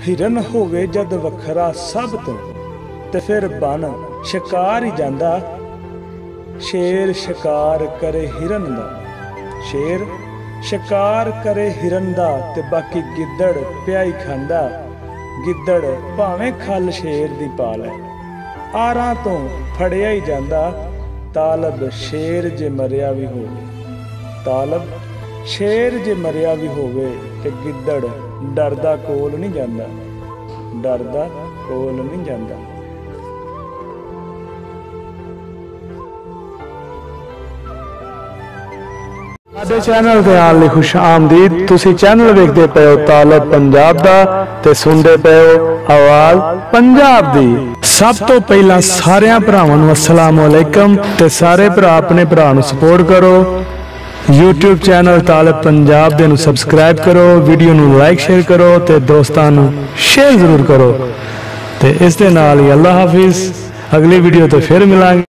हिरन होवे जद वखरा सब तो ते फिर बन शिकार ही जांदा। शेर शिकार करे हिरन दा, शेर शिकार करे हिरन दा ते बाकी गिद्दड़ पिया ही खांदा। गिद्दड़ भावें खल शेर दी पा लै, आरां तो फड़िया ही जांदा। तालब शेर जे मरिया भी होवे, तालब शेर जे मरिया भी होवे ते गिद्दड़ डरदा कोल नहीं जांदा, डरदा कोल नहीं जांदा। साडे चैनल ते आन लई खुश आमदीद। तुसी चैनल वेखदे पे हो तालब पंजाब दा ते सुनदे पे हो आवाज़ पंजाब दी। सब तो पहला सारे भरावां नूं अस्सलाम वालेकुम ते सारे भरा अपने भरा नूं सपोर्ट करो। यूट्यूब चैनल तालब पंजाब दे नूं सबसक्राइब करो, वीडियो नूं लाइक शेयर करो ते दोस्तां नूं शेयर जरूर करो। ते इस दे नाल ही अल्लाह हाफिज़। अगली वीडियो ते फिर मिलांगे।